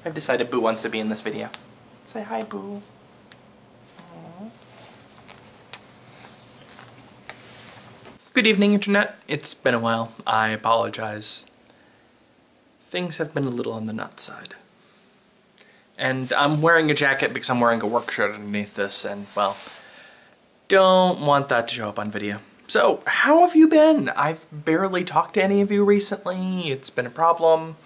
I've decided Boo wants to be in this video. Say hi, Boo. Aww. Good evening, Internet. It's been a while. I apologize. Things have been a little on the nut side. And I'm wearing a jacket because I'm wearing a work shirt underneath this, and, well, don't want that to show up on video. So, how have you been? I've barely talked to any of you recently. It's been a problem.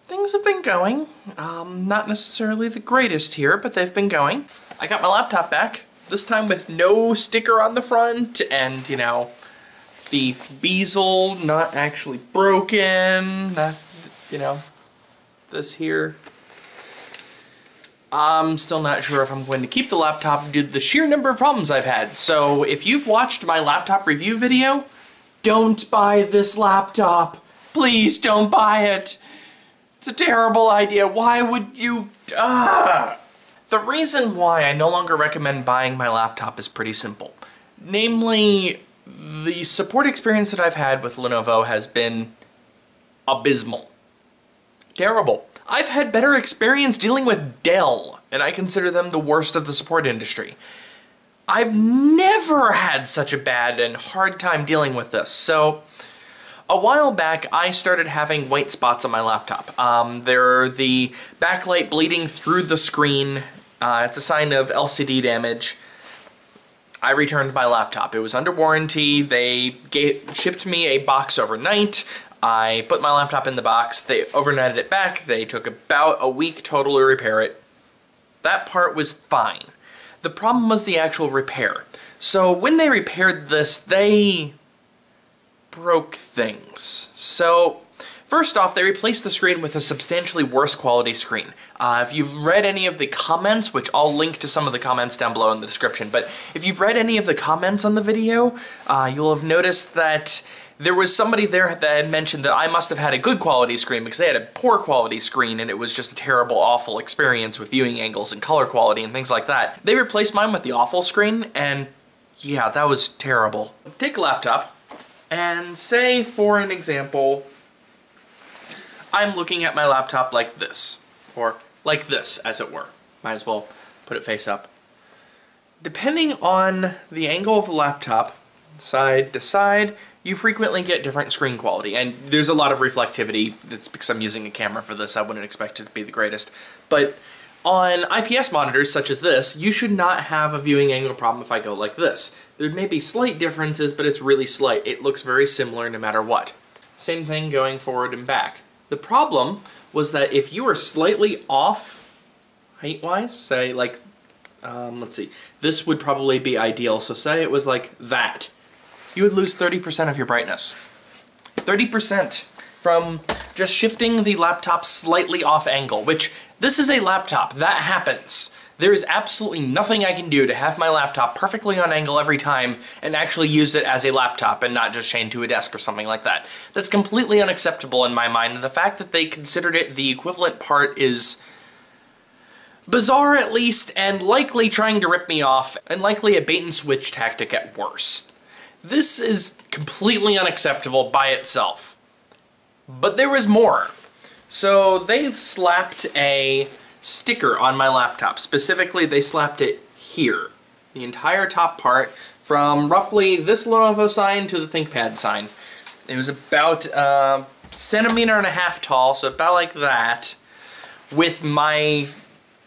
Things have been going. Not necessarily the greatest here, but they've been going. I got my laptop back, this time with no sticker on the front, and, you know, the bezel not actually broken, you know, this here. I'm still not sure if I'm going to keep the laptop due to the sheer number of problems I've had. So if you've watched my laptop review video, don't buy this laptop. Please don't buy it. It's a terrible idea. Why would you? The reason why I no longer recommend buying my laptop is pretty simple. Namely, the support experience that I've had with Lenovo has been abysmal. Terrible. I've had better experience dealing with Dell, and I consider them the worst of the support industry. I've never had such a bad and hard time dealing with this, so a while back I started having white spots on my laptop. They're the backlight bleeding through the screen. It's a sign of LCD damage. I returned my laptop. It was under warranty. They shipped me a box overnight. I put my laptop in the box, they overnighted it back, they took about a week total to repair it. That part was fine. The problem was the actual repair. So when they repaired this, they broke things. So first off, they replaced the screen with a substantially worse quality screen. If you've read any of the comments, which I'll link to some of the comments down below in the description, but if you've read any of the comments on the video, you'll have noticed that there was somebody there that had mentioned that I must have had a good quality screen because they had a poor quality screen and it was just a terrible, awful experience with viewing angles and color quality and things like that. They replaced mine with the awful screen, and yeah, that was terrible. Take a laptop and say, for an example, I'm looking at my laptop like this, or like this, as it were. Might as well put it face up. Depending on the angle of the laptop, side to side, you frequently get different screen quality, and there's a lot of reflectivity. That's because I'm using a camera for this. I wouldn't expect it to be the greatest. But on IPS monitors such as this, you should not have a viewing angle problem if I go like this. There may be slight differences, but it's really slight. It looks very similar no matter what. Same thing going forward and back. The problem was that if you were slightly off height-wise, say like, let's see, this would probably be ideal. So say it was like that. You would lose 30% of your brightness. 30% from just shifting the laptop slightly off angle, which this is a laptop. That happens. There is absolutely nothing I can do to have my laptop perfectly on angle every time and actually use it as a laptop and not just chained to a desk or something like that. That's completely unacceptable in my mind, and the fact that they considered it the equivalent part is bizarre at least, and likely trying to rip me off, and likely a bait and switch tactic at worst. This is completely unacceptable by itself. But there was more. So they slapped a sticker on my laptop. Specifically, they slapped it here. The entire top part, from roughly this Lenovo sign to the ThinkPad sign. It was about a centimeter and a half tall, so about like that, with my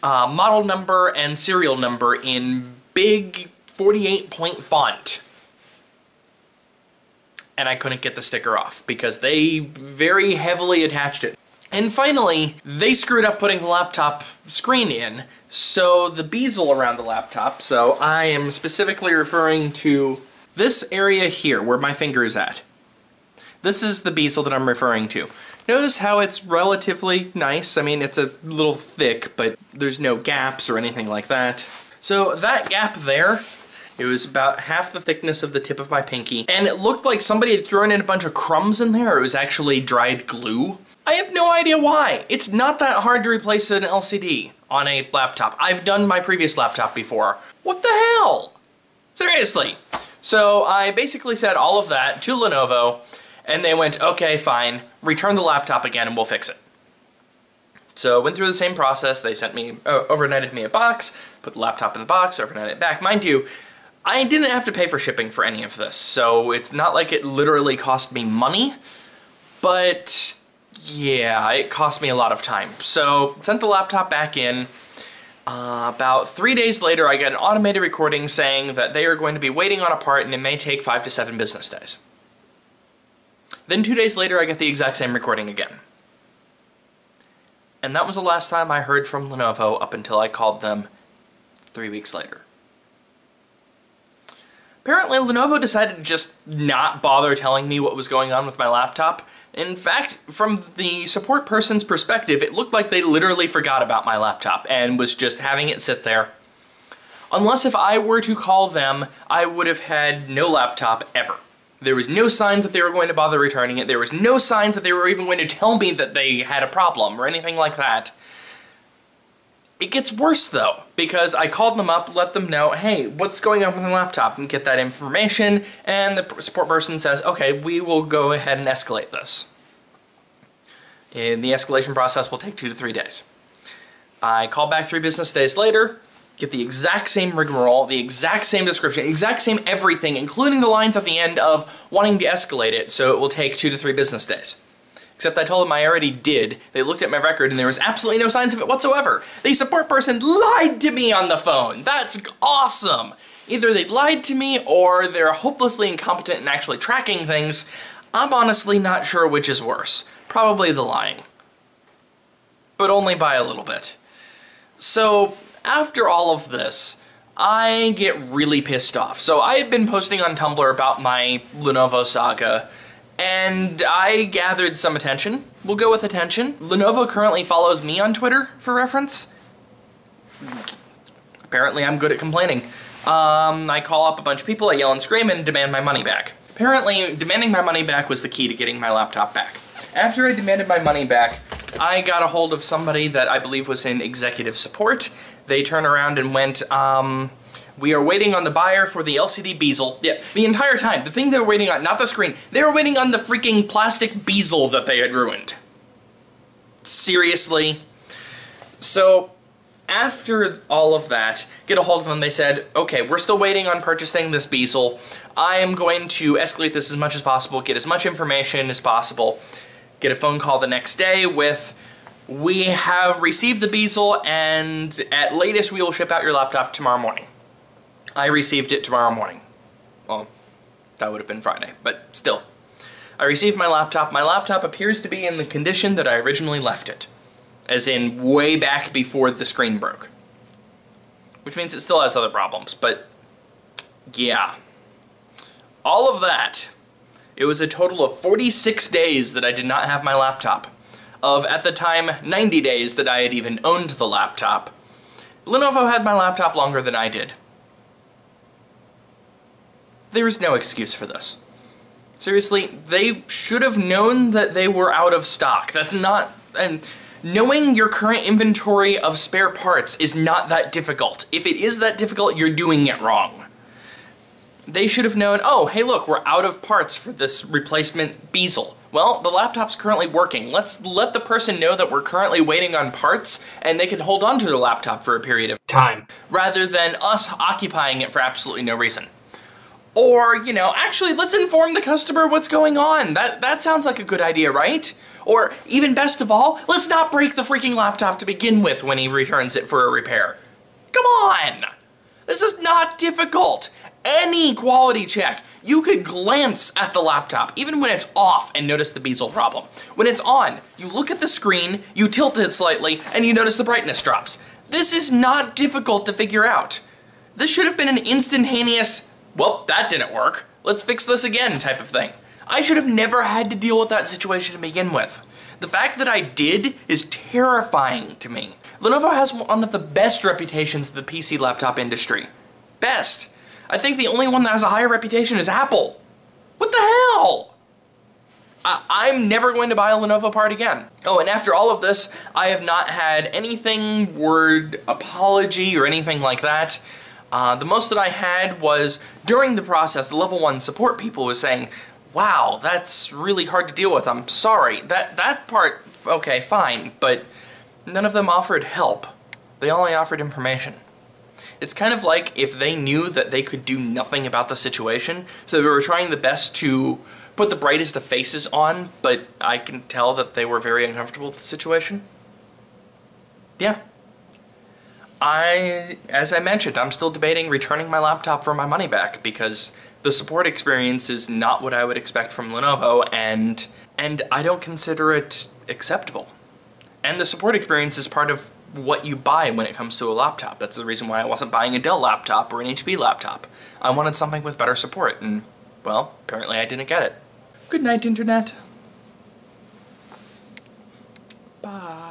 model number and serial number in big 48-point font. And I couldn't get the sticker off because they very heavily attached it. And finally, they screwed up putting the laptop screen in, so the bezel around the laptop, so I am specifically referring to this area here where my finger is at. This is the bezel that I'm referring to. Notice how it's relatively nice. I mean, it's a little thick, but there's no gaps or anything like that. So that gap there, it was about half the thickness of the tip of my pinky, and it looked like somebody had thrown in a bunch of crumbs in there. It was actually dried glue. I have no idea why. It's not that hard to replace an LCD on a laptop. I've done my previous laptop before. What the hell? Seriously. So I basically said all of that to Lenovo, and they went, okay, fine, return the laptop again and we'll fix it. So I went through the same process. They sent me, overnighted me a box, put the laptop in the box, overnighted it back. Mind you, I didn't have to pay for shipping for any of this, so it's not like it literally cost me money, but yeah, it cost me a lot of time. So sent the laptop back in. About 3 days later, I get an automated recording saying that they are going to be waiting on a part and it may take 5 to 7 business days. Then 2 days later, I get the exact same recording again. And that was the last time I heard from Lenovo up until I called them 3 weeks later. Apparently, Lenovo decided to just not bother telling me what was going on with my laptop. In fact, from the support person's perspective, it looked like they literally forgot about my laptop and was just having it sit there. Unless if I were to call them, I would have had no laptop ever. There was no signs that they were going to bother returning it. There was no signs that they were even going to tell me that they had a problem or anything like that. It gets worse though, because I called them up, let them know, hey, what's going on with my laptop, and get that information, and the support person says, okay, we will go ahead and escalate this. And the escalation process will take 2 to 3 days. I call back 3 business days later, get the exact same rigmarole, the exact same description, exact same everything, including the lines at the end of wanting to escalate it, so it will take 2 to 3 business days. Except I told them I already did. They looked at my record and there was absolutely no signs of it whatsoever. The support person lied to me on the phone. That's awesome. Either they lied to me or they're hopelessly incompetent in actually tracking things. I'm honestly not sure which is worse. Probably the lying. But only by a little bit. So, after all of this, I get really pissed off. So I had been posting on Tumblr about my Lenovo saga, and I gathered some attention. We'll go with attention. Lenovo currently follows me on Twitter, for reference. Apparently I'm good at complaining. I call up a bunch of people, I yell and scream, and demand my money back. Apparently, demanding my money back was the key to getting my laptop back. After I demanded my money back, I got a hold of somebody that I believe was in executive support. They turned around and went, we are waiting on the buyer for the LCD bezel. Yeah, the entire time. The thing they were waiting on, not the screen, they were waiting on the freaking plastic bezel that they had ruined. Seriously? So, after all of that, get a hold of them, they said, okay, we're still waiting on purchasing this bezel. I am going to escalate this as much as possible, get as much information as possible. Get a phone call the next day with, we have received the bezel and at latest we will ship out your laptop tomorrow morning. I received it tomorrow morning. Well, that would have been Friday, but still. I received my laptop. My laptop appears to be in the condition that I originally left it. As in, way back before the screen broke. Which means it still has other problems, but yeah. All of that, it was a total of 46 days that I did not have my laptop. Of, at the time, 90 days that I had even owned the laptop. Lenovo had my laptop longer than I did. There is no excuse for this. Seriously, they should have known that they were out of stock. That's not... and knowing your current inventory of spare parts is not that difficult. If it is that difficult, you're doing it wrong. They should have known, oh, hey look, we're out of parts for this replacement bezel. Well, the laptop's currently working. Let's let the person know that we're currently waiting on parts and they can hold on to the laptop for a period of time, rather than us occupying it for absolutely no reason. Or, you know, actually, let's inform the customer what's going on. That sounds like a good idea, right? Or, even best of all, let's not break the freaking laptop to begin with when he returns it for a repair. Come on! This is not difficult. Any quality check, you could glance at the laptop, even when it's off, and notice the bezel problem. When it's on, you look at the screen, you tilt it slightly, and you notice the brightness drops. This is not difficult to figure out. This should have been an instantaneous, well, that didn't work, let's fix this again type of thing. I should have never had to deal with that situation to begin with. The fact that I did is terrifying to me. Lenovo has one of the best reputations of the PC laptop industry. Best. I think the only one that has a higher reputation is Apple. What the hell? I'm never going to buy a Lenovo part again. Oh, and after all of this, I have not had anything, word apology or anything like that. The most that I had was, during the process, the level 1 support people was saying, wow, that's really hard to deal with, I'm sorry. That part, okay, fine, but None of them offered help. They only offered information. It's kind of like if they knew that they could do nothing about the situation, so they were trying the best to put the brightest of faces on, but I can tell that they were very uncomfortable with the situation. Yeah. As I mentioned, I'm still debating returning my laptop for my money back because the support experience is not what I would expect from Lenovo, and I don't consider it acceptable. And the support experience is part of what you buy when it comes to a laptop. That's the reason why I wasn't buying a Dell laptop or an HP laptop. I wanted something with better support, and, well, apparently I didn't get it. Good night, Internet. Bye.